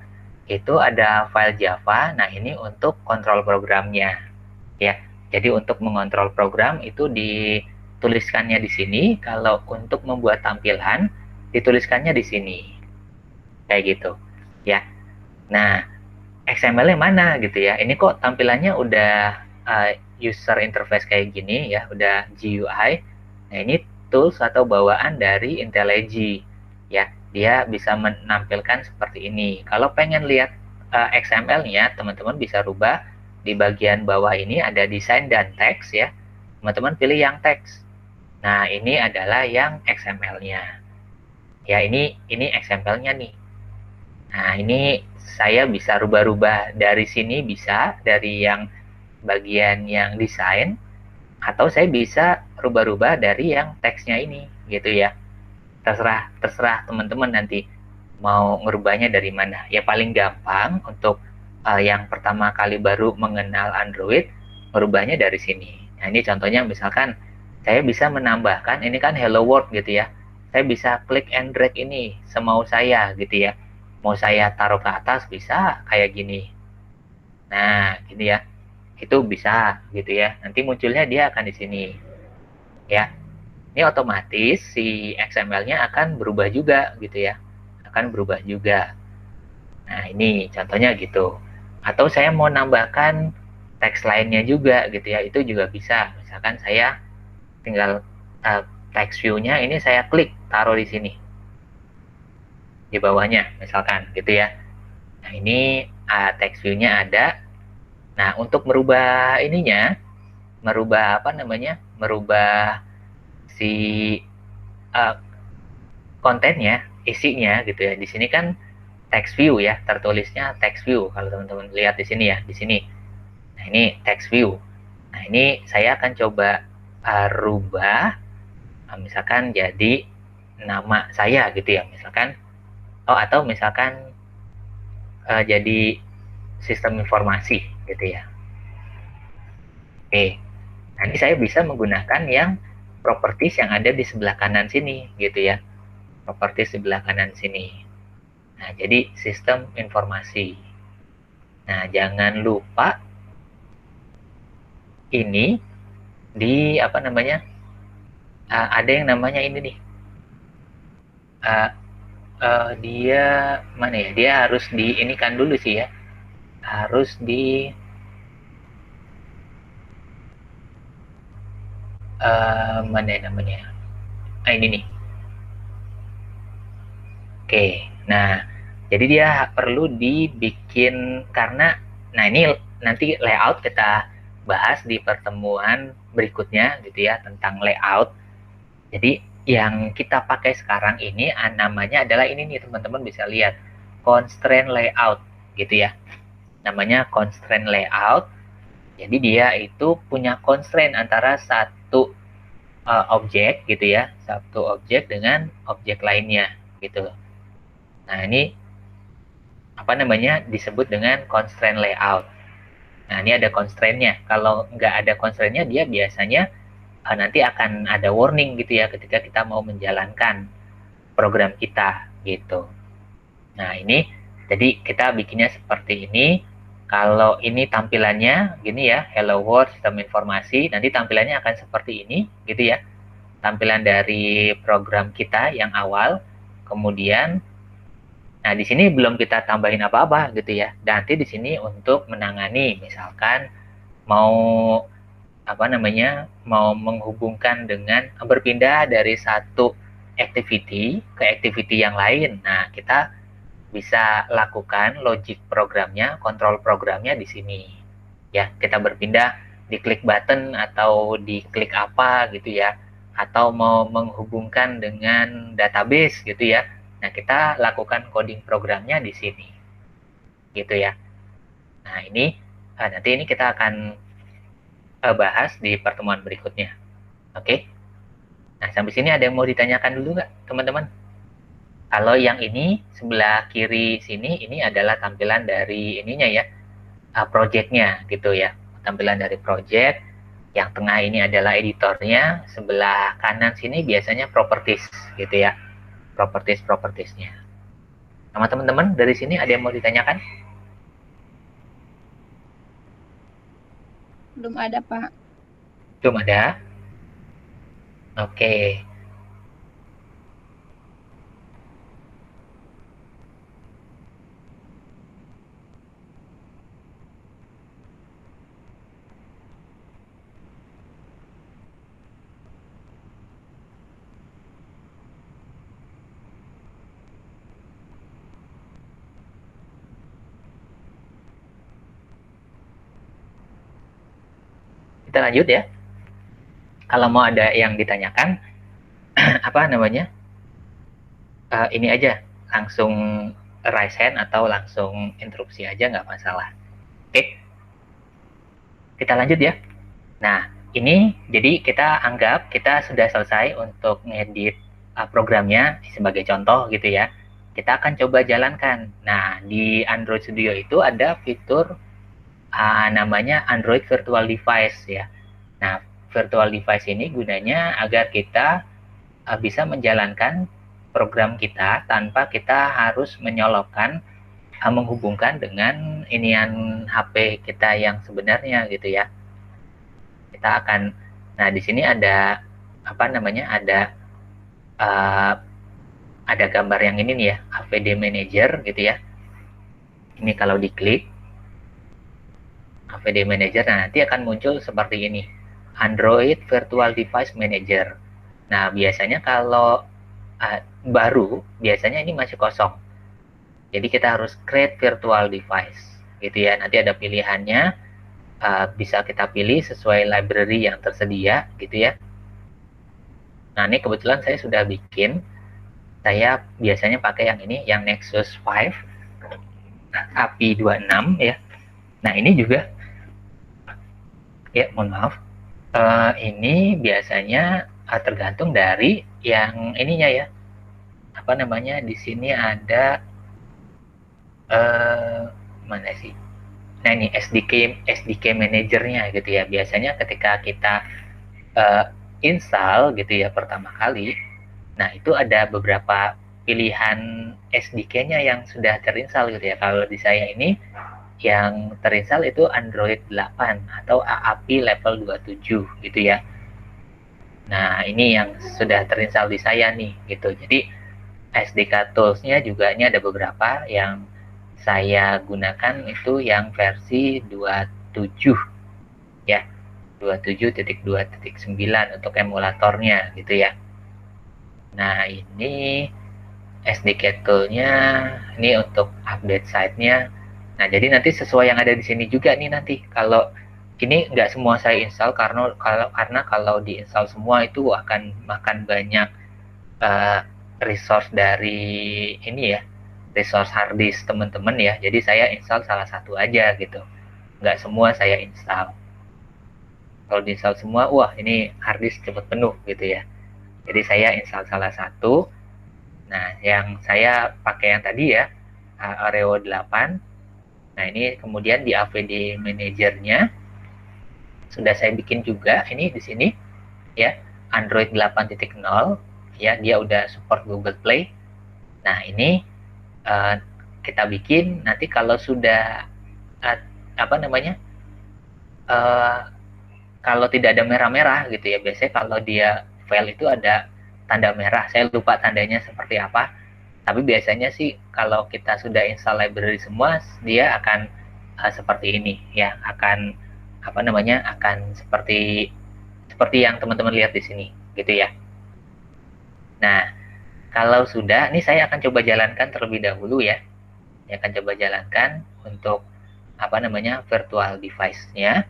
itu ada file Java. Nah, ini untuk kontrol programnya ya. Jadi untuk mengontrol program itu dituliskannya di sini, kalau untuk membuat tampilan dituliskannya di sini. Kayak gitu. Ya. Nah, XML-nya mana gitu ya. Ini kok tampilannya udah user interface kayak gini ya, udah GUI. Nah, ini tools atau bawaan dari IntelliJ ya. Dia bisa menampilkan seperti ini. Kalau pengen lihat XML-nya, teman-teman bisa rubah di bagian bawah ini ada desain dan teks ya. Teman-teman pilih yang teks. Nah, ini adalah yang XML-nya. Ya, ini XML-nya nih. Nah, ini saya bisa rubah-rubah dari sini, bisa dari yang bagian yang desain, atau saya bisa rubah-rubah dari yang teksnya ini gitu ya. Terserah teman-teman nanti mau ngerubahnya dari mana. Ya paling gampang untuk yang pertama kali baru mengenal Android, ngerubahnya dari sini. Nah, ini contohnya misalkan saya bisa menambahkan, ini kan Hello World gitu ya. Saya bisa klik and drag ini semau saya gitu ya. Mau saya taruh ke atas bisa kayak gini. Nah, gini ya. Itu bisa gitu ya. Nanti munculnya dia akan di sini. Ya. Ini otomatis si XML-nya akan berubah juga gitu ya. Akan berubah juga. Nah, ini contohnya gitu. Atau saya mau nambahkan teks lainnya juga gitu ya. Itu juga bisa. Misalkan saya tinggal text view-nya ini saya klik, taruh di sini. Di bawahnya, misalkan gitu ya. Nah, ini text view-nya ada. Nah, untuk merubah ininya, merubah apa namanya? Merubah si uh, kontennya, isinya gitu ya. Di sini kan text view ya, tertulisnya text view. Kalau teman-teman lihat di sini ya, di sini. Nah, ini text view. Nah, ini saya akan coba rubah, misalkan jadi nama saya gitu ya, misalkan. Oh, atau misalkan jadi sistem informasi gitu ya. Oke, nanti saya bisa menggunakan yang properties yang ada di sebelah kanan sini gitu ya. Properties sebelah kanan sini. Nah, jadi sistem informasi. Nah, jangan lupa ini di apa namanya? Ada yang namanya ini nih. Dia mana ya? Dia harus di ini kan dulu sih ya. Harus di mana ya namanya? Ini nih. Oke, nah jadi dia perlu dibikin karena, nah ini nanti layout kita bahas di pertemuan berikutnya gitu ya tentang layout. Jadi yang kita pakai sekarang ini namanya adalah ini nih teman-teman bisa lihat constraint layout gitu ya. Namanya constraint layout. Jadi dia itu punya constraint antara satu objek gitu ya, satu objek dengan objek lainnya gitu. Nah, ini apa namanya disebut dengan constraint layout. Nah, ini ada constraint-nya. Kalau nggak ada constraint-nya, dia biasanya nanti akan ada warning gitu ya ketika kita mau menjalankan program kita gitu. Nah, ini jadi kita bikinnya seperti ini. Kalau ini tampilannya gini ya, Hello World sistem informasi, nanti tampilannya akan seperti ini gitu ya. Tampilan dari program kita yang awal, kemudian nah, di sini belum kita tambahin apa-apa gitu ya. Dan nanti di sini untuk menangani, misalkan mau apa namanya, mau menghubungkan dengan berpindah dari satu activity ke activity yang lain. Nah, kita bisa lakukan logic programnya, kontrol programnya di sini. Ya, kita berpindah di klik button atau di klik apa gitu ya. Atau mau menghubungkan dengan database gitu ya. Nah, kita lakukan coding programnya di sini. Gitu ya. Nah, ini nanti ini kita akan bahas di pertemuan berikutnya. Oke? Nah, sampai sini ada yang mau ditanyakan dulu nggak, teman-teman? Kalau yang ini, sebelah kiri sini, ini adalah tampilan dari ininya ya, project-nya gitu ya. Tampilan dari project. Yang tengah ini adalah editornya. Sebelah kanan sini biasanya properties gitu ya. Properties-propertiesnya. Sama teman-teman, dari sini ada yang mau ditanyakan? Belum ada, Pak. Belum ada? Oke. Kita lanjut ya. Kalau mau ada yang ditanyakan, apa namanya? Ini aja, langsung raise hand atau langsung interupsi aja, nggak masalah. Oke, kita lanjut ya. Nah, ini jadi kita anggap kita sudah selesai untuk ngedit programnya sebagai contoh gitu ya. Kita akan coba jalankan. Nah, di Android Studio itu ada fitur namanya Android Virtual Device ya. Nah, virtual device ini gunanya agar kita bisa menjalankan program kita tanpa kita harus menyolokkan, menghubungkan dengan inian HP kita yang sebenarnya gitu ya. Kita akan, nah di sini ada apa namanya, ada gambar yang ini nih ya, AVD Manager gitu ya. Ini kalau diklik AVD Manager, nah nanti akan muncul seperti ini, Android Virtual Device Manager. Nah, biasanya kalau baru, biasanya ini masih kosong. Jadi kita harus create virtual device, gitu ya. Nanti ada pilihannya, bisa kita pilih sesuai library yang tersedia, gitu ya. Nah, ini kebetulan saya sudah bikin. Saya biasanya pakai yang ini, yang Nexus 5, API 26 ya. Nah, ini juga, ya mohon maaf, ini biasanya tergantung dari yang ininya ya. Apa namanya, di sini ada, mana sih? Nah, ini SDK manajernya gitu ya. Biasanya ketika kita uh, install gitu ya pertama kali, nah itu ada beberapa pilihan SDK-nya yang sudah terinstall gitu ya. Kalau di saya ini yang terinstall itu Android 8 atau AAPI level 27 gitu ya. Nah, ini yang sudah terinstall di saya nih gitu. Jadi SDK tools-nya juga ini ada beberapa yang saya gunakan itu yang versi 27 ya. 27.2.9 untuk emulatornya gitu ya. Nah, ini SDK tool-nya ini untuk update site-nya. Nah, jadi nanti sesuai yang ada di sini juga nih nanti. Kalau ini nggak semua saya install karena kalau diinstal semua itu akan makan banyak uh, resource dari ini ya, resource hard disk teman-teman ya. Jadi saya install salah satu aja gitu. Nggak semua saya install. Kalau diinstal semua, wah ini hard disk cepat penuh gitu ya. Jadi saya install salah satu. Nah, yang saya pakai yang tadi ya, Oreo 8. Nah, ini kemudian di AVD manajernya sudah saya bikin juga ini di sini ya, Android 8.0 ya, dia udah support Google Play. Nah, ini kita bikin nanti kalau sudah apa namanya? Kalau tidak ada merah-merah gitu ya, biasanya kalau dia file itu ada tanda merah, saya lupa tandanya seperti apa, tapi biasanya sih kalau kita sudah install library semua, dia akan seperti ini ya, akan apa namanya, akan seperti yang teman-teman lihat di sini gitu ya. Nah, kalau sudah, ini saya akan coba jalankan terlebih dahulu ya. Saya akan coba jalankan untuk apa namanya, virtual device-nya.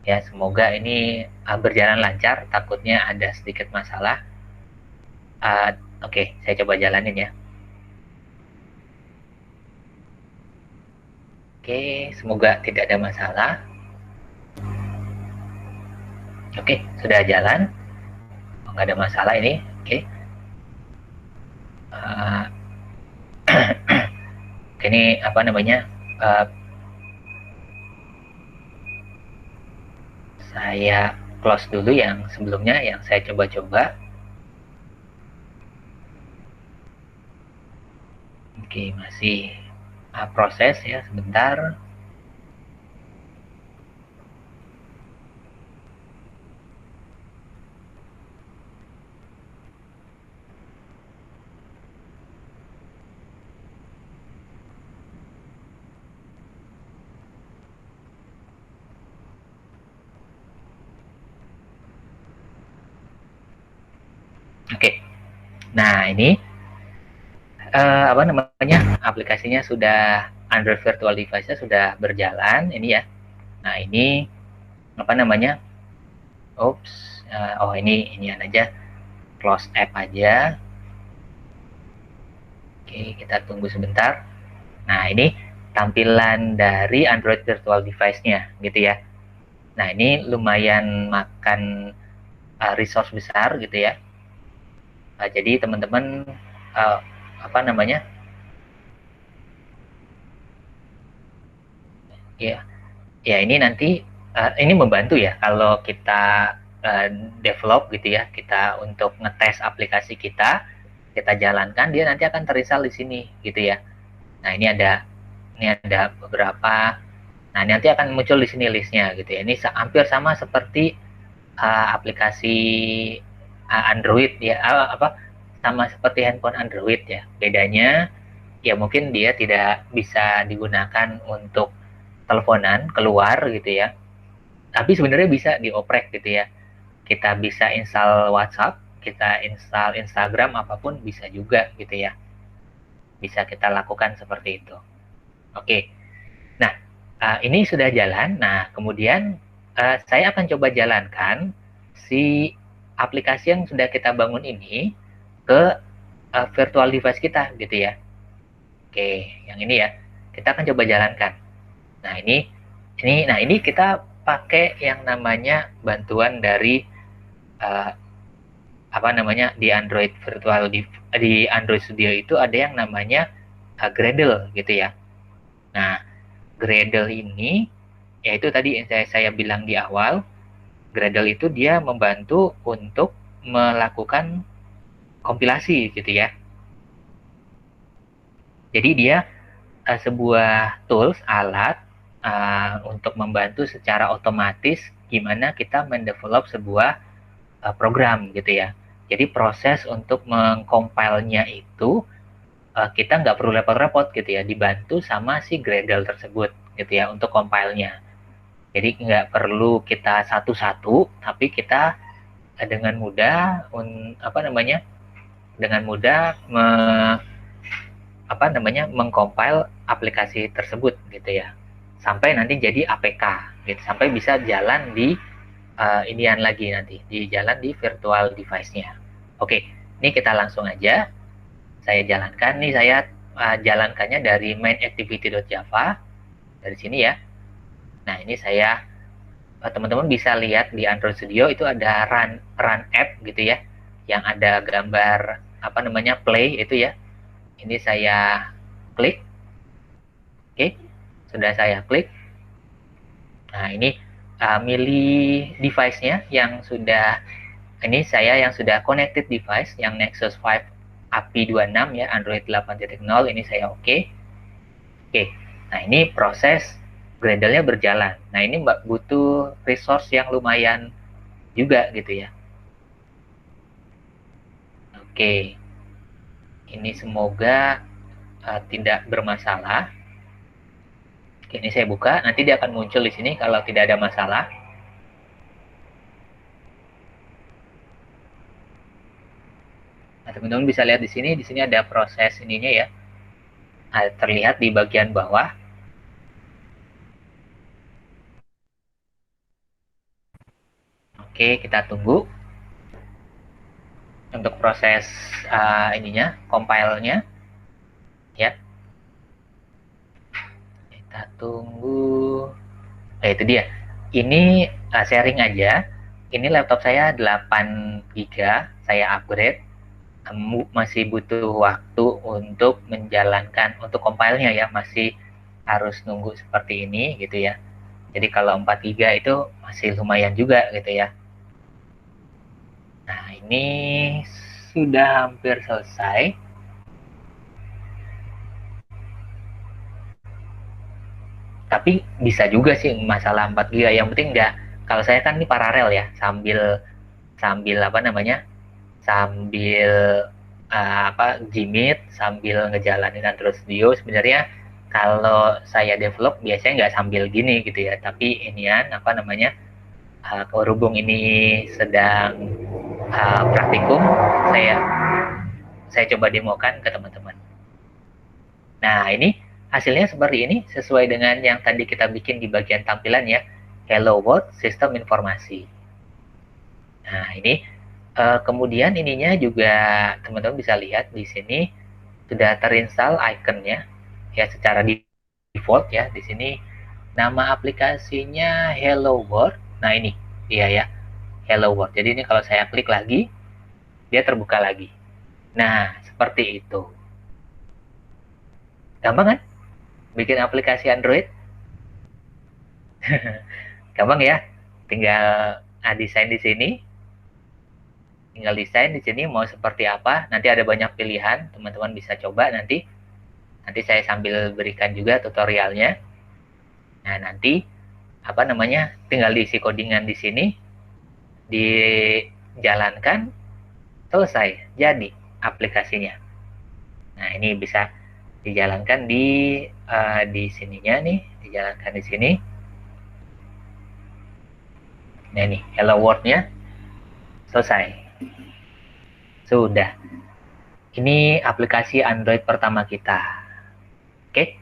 Ya, semoga ini berjalan lancar. Takutnya ada sedikit masalah. Oke, saya coba jalanin ya. Oke, semoga tidak ada masalah. Oke, sudah jalan. Oh, nggak ada masalah ini. Oke. Ini apa namanya? Saya close dulu yang sebelumnya yang saya coba-coba. Oke, masih proses ya, sebentar. Oke, nah ini apa namanya, aplikasinya sudah, Android Virtual Device-nya sudah berjalan ini ya. Nah ini apa namanya, oh ini aja, close app aja. Oke, kita tunggu sebentar. Nah ini tampilan dari Android Virtual Device-nya gitu ya. Nah ini lumayan makan resource besar gitu ya. Jadi teman-teman apa namanya, ya ini nanti ini membantu ya kalau kita develop gitu ya, kita untuk ngetes aplikasi kita jalankan, dia nanti akan terinstall di sini gitu ya. Nah ini ada beberapa. Nah ini nanti akan muncul di sini listnya gitu ya. Ini hampir sama seperti aplikasi Android ya, sama seperti handphone Android ya. Bedanya ya mungkin dia tidak bisa digunakan untuk teleponan keluar gitu ya. Tapi sebenarnya bisa dioprek gitu ya. Kita bisa install WhatsApp kita install Instagram apapun bisa juga gitu ya. Bisa kita lakukan seperti itu. Oke. Nah, ini sudah jalan. Nah, kemudian saya akan coba jalankan si aplikasi yang sudah kita bangun ini ke virtual device kita gitu ya. Oke, yang ini ya. Kita akan coba jalankan. Nah, ini kita pakai yang namanya bantuan dari apa namanya di Android di Android Studio itu ada yang namanya Gradle gitu ya. Nah, Gradle ini yaitu tadi yang saya bilang di awal, Gradle itu dia membantu untuk melakukan kompilasi gitu ya. Jadi dia sebuah tools alat untuk membantu secara otomatis gimana kita mendevelop sebuah program gitu ya. Jadi proses untuk mengcompile-nya itu kita nggak perlu repot-repot gitu ya, dibantu sama si Gradle tersebut gitu ya untuk compile-nya. Jadi nggak perlu kita satu-satu, tapi kita dengan mudah dengan mudah mengcompile aplikasi tersebut gitu ya, sampai nanti jadi APK gitu, sampai bisa jalan di inian lagi nanti di jalan di virtual device-nya. Oke, ini kita langsung aja saya jalankan nih. Saya jalankannya dari main activity.java dari sini ya. Nah, ini saya teman-teman bisa lihat di Android Studio itu ada run app gitu ya, yang ada gambar play itu ya. Ini saya klik. Oke, sudah saya klik. Nah, ini milih device-nya yang sudah saya yang sudah connected device yang Nexus 5 API 26 ya, Android 8.0 ini saya oke. Oke. Nah, ini proses Gradle-nya berjalan. Nah, ini butuh resource yang lumayan juga gitu ya. Oke. Ini semoga tidak bermasalah. Oke, ini saya buka, nanti dia akan muncul di sini kalau tidak ada masalah. Nah, teman-teman bisa lihat di sini ada proses ininya ya. Nah, terlihat di bagian bawah. Oke, kita tunggu untuk proses compile-nya ya. Kita tunggu. Itu dia. Ini sharing aja. Ini laptop saya 8 GB, saya upgrade. Masih butuh waktu untuk menjalankan untuk compile-nya ya, masih harus nunggu seperti ini gitu ya. Jadi kalau 4 GB itu masih lumayan juga gitu ya. Nah, ini sudah hampir selesai. Tapi bisa juga sih masalah 4 GB. Yang penting enggak, kalau saya kan ini paralel ya, sambil sambil Gmeet, sambil ngejalanin Android Studio. Sebenarnya kalau saya develop biasanya nggak sambil gini gitu ya, tapi inian berhubung ini sedang praktikum, saya coba demokan ke teman-teman. Nah, ini hasilnya seperti ini, sesuai dengan yang tadi kita bikin di bagian tampilan ya, Hello World Sistem Informasi. Nah, ini kemudian ininya juga teman-teman bisa lihat di sini sudah terinstall ikonnya ya secara default ya. Di sini nama aplikasinya Hello World. Nah, ini dia ya, Hello World. Jadi ini kalau saya klik lagi, dia terbuka lagi. Nah, seperti itu. Gampang kan? Bikin aplikasi Android? Gampang ya. Tinggal desain di sini. Tinggal desain di sini mau seperti apa. Nanti ada banyak pilihan, teman-teman bisa coba nanti. Nanti saya sambil berikan juga tutorialnya. Nah, nanti tinggal diisi codingan di sini, dijalankan, selesai, jadi aplikasinya. Nah, ini bisa dijalankan di sininya nih, dijalankan di sini. Nah, ini Hello World-nya selesai. Sudah. Ini aplikasi Android pertama kita. Oke?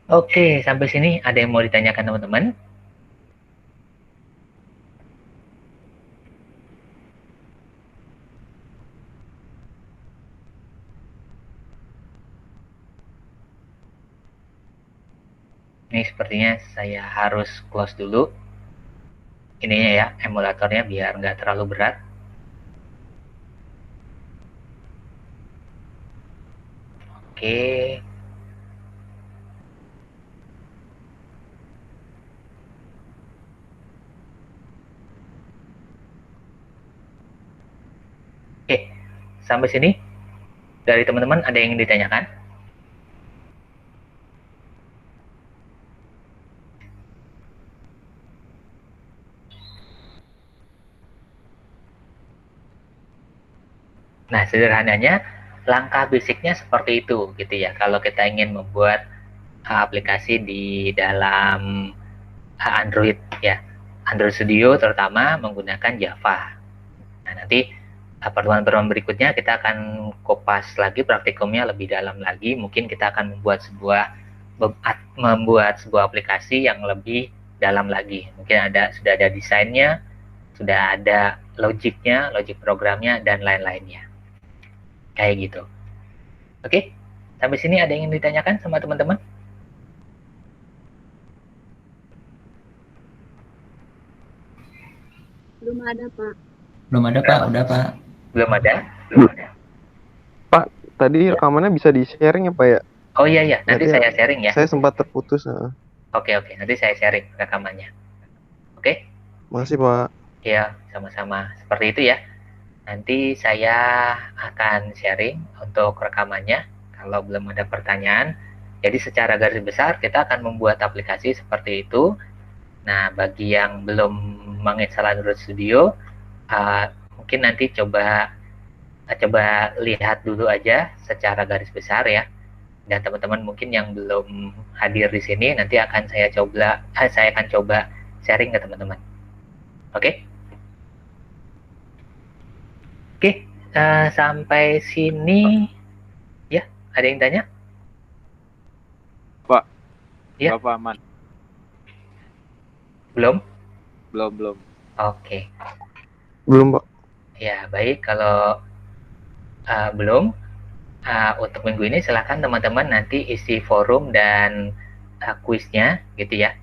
Oke, sampai sini ada yang mau ditanyakan teman-teman? Ini sepertinya saya harus close dulu ininya ya, emulatornya biar nggak terlalu berat. Oke. Oke, sampai sini dari teman-teman ada yang ingin ditanyakan? Nah, sederhananya langkah basicnya seperti itu gitu ya. Kalau kita ingin membuat aplikasi di dalam Android ya, Android Studio terutama menggunakan Java. Nah, nanti pertemuan-pertemuan berikutnya kita akan kupas lagi praktikumnya lebih dalam lagi. Mungkin kita akan membuat sebuah aplikasi yang lebih dalam lagi. Mungkin sudah ada desainnya, sudah ada logiknya, logik programnya, dan lain-lainnya. Kayak gitu. Oke, sampai sini ada yang ingin ditanyakan sama teman-teman? Belum ada, Pak. Belum ada, Pak. Udah, Pak. Belum ada? Pak, tadi rekamannya bisa di-sharing ya, Pak ya? Oh iya, nanti saya sharing ya. Saya sempat terputus. Oke, nanti saya sharing rekamannya. Oke? Makasih, Pak. Ya, sama-sama. Seperti itu ya. Nanti saya akan sharing untuk rekamannya. Kalau belum ada pertanyaan, jadi secara garis besar kita akan membuat aplikasi seperti itu. Nah, bagi yang belum menginstal Android Studio, mungkin nanti coba lihat dulu aja secara garis besar ya. Dan teman-teman mungkin yang belum hadir di sini nanti akan saya akan coba sharing ke teman-teman. Oke? Oke, sampai sini ya, ada yang tanya? Pak, ya. Bapak aman? Belum? Belum. Oke. Belum, Pak. Ya, baik. Kalau belum, untuk minggu ini silakan teman-teman nanti isi forum dan kuisnya gitu ya.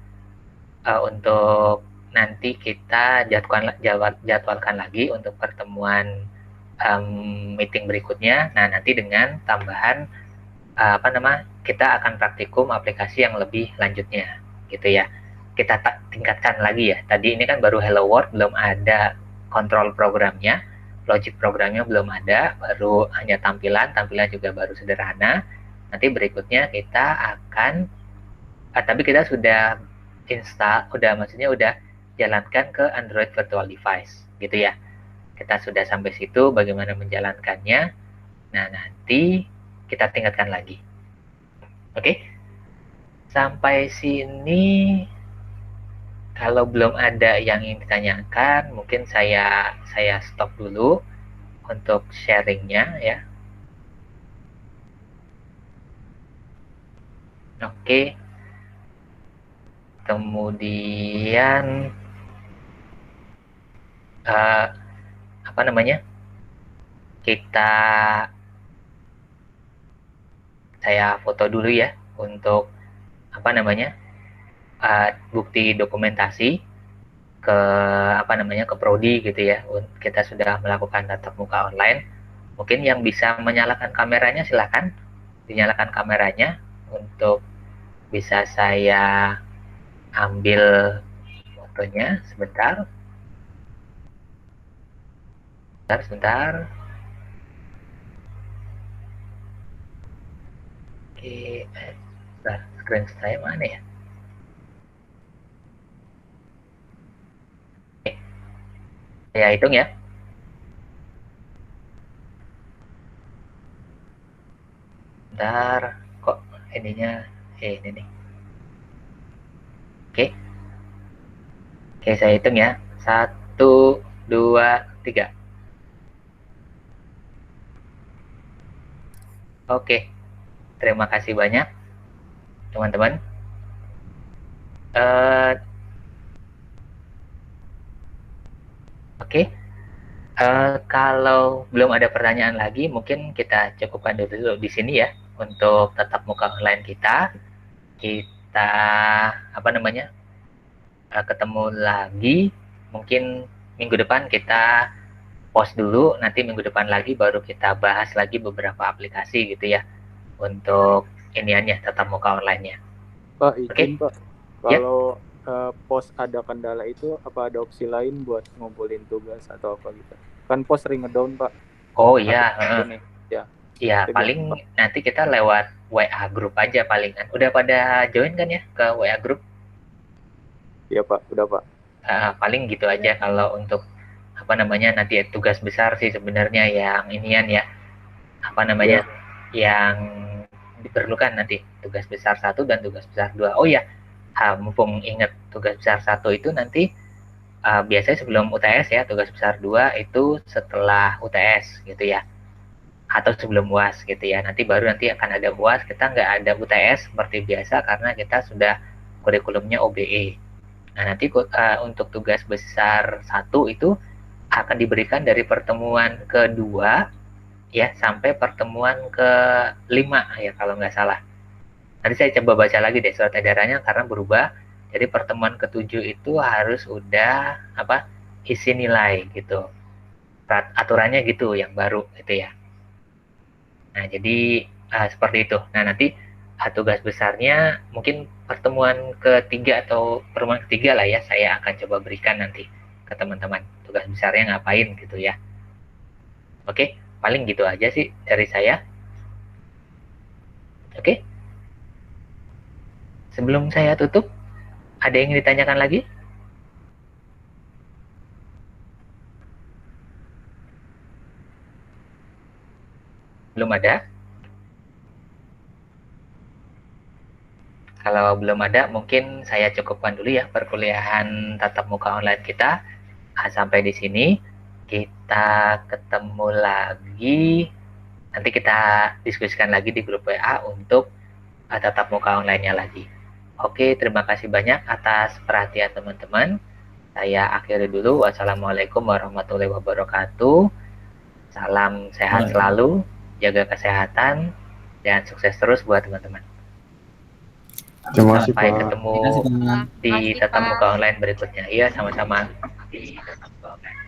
Untuk nanti kita jadwalkan lagi untuk pertemuan meeting berikutnya. Nah, nanti dengan tambahan kita akan praktikum aplikasi yang lebih lanjutnya gitu ya. Kita tingkatkan lagi ya. Tadi ini kan baru Hello World, belum ada kontrol programnya, logic programnya belum ada, baru hanya tampilan juga baru sederhana. Nanti berikutnya kita akan tapi kita sudah udah jalankan ke Android Virtual Device gitu ya. Kita sudah sampai situ bagaimana menjalankannya. Nah, nanti kita tingkatkan lagi. Oke? Sampai sini kalau belum ada yang ingin ditanyakan, mungkin saya stop dulu untuk sharingnya ya. Oke. Kemudian saya foto dulu ya untuk bukti dokumentasi ke ke prodi gitu ya. Kita sudah melakukan tatap muka online. Mungkin yang bisa menyalakan kameranya silakan dinyalakan kameranya untuk bisa saya ambil fotonya sebentar. Oke, screen saya mana ya? Oke. Saya hitung ya. Bentar, kok ininya ini nih. Oke. Oke, saya hitung ya. 1, 2, 3. Oke, terima kasih banyak teman-teman. Eh, Oke, kalau belum ada pertanyaan lagi, mungkin kita cukupkan dulu di sini ya untuk tatap muka online kita. Kita apa namanya? Ketemu lagi mungkin minggu depan kita post dulu, nanti minggu depan lagi baru kita bahas lagi beberapa aplikasi gitu ya untuk iniannya tatap muka online-nya. Pak, izin Pak, Ya. kalau pos ada kendala itu apa ada opsi lain buat ngumpulin tugas atau apa gitu? Kan pos sering ngedown Pak. Oh iya, Ini ya. ya Itu paling gimana, nanti kita lewat WA group aja palingan. Udah pada join kan ya ke WA group? Iya Pak, udah Pak. Paling gitu aja kalau untuk apa namanya nanti tugas besar sih sebenarnya yang inian ya apa namanya yang diperlukan nanti tugas besar 1 dan tugas besar 2. Oh ya, mumpung ingat tugas besar 1 itu nanti biasanya sebelum UTS ya, tugas besar 2 itu setelah UTS gitu ya, atau sebelum UAS gitu ya. Nanti baru nanti akan ada UAS, kita nggak ada UTS seperti biasa karena kita sudah kurikulumnya OBE. Nah nanti untuk tugas besar 1 itu akan diberikan dari pertemuan kedua ya sampai pertemuan ke-5 ya kalau nggak salah. Nanti saya coba baca lagi deh surat edarannya karena berubah. Jadi pertemuan ke-7 itu harus udah apa isi nilai gitu. Aturannya gitu yang baru gitu ya. Nah jadi seperti itu. Nah nanti tugas besarnya mungkin pertemuan ketiga atau pertemuan ketiga lah ya saya akan coba berikan nanti ke teman-teman tugas besarnya ngapain gitu ya. Oke, paling gitu aja sih dari saya. Oke. Sebelum saya tutup, ada yang ingin ditanyakan lagi? Belum ada? Kalau belum ada, mungkin saya cukupkan dulu ya perkuliahan tatap muka online kita. Sampai di sini, kita ketemu lagi. Nanti kita diskusikan lagi di grup WA untuk tatap muka online-nya lagi. Oke, terima kasih banyak atas perhatian teman-teman. Saya akhiri dulu. Wassalamualaikum warahmatullahi wabarakatuh. Salam sehat selalu, jaga kesehatan, dan sukses terus buat teman-teman. Terima kasih Sampai Pak. ketemu Terima kasih, Pak. di Makasih, tatap Pak. muka online berikutnya. Iya, sama-sama di tatap muka online.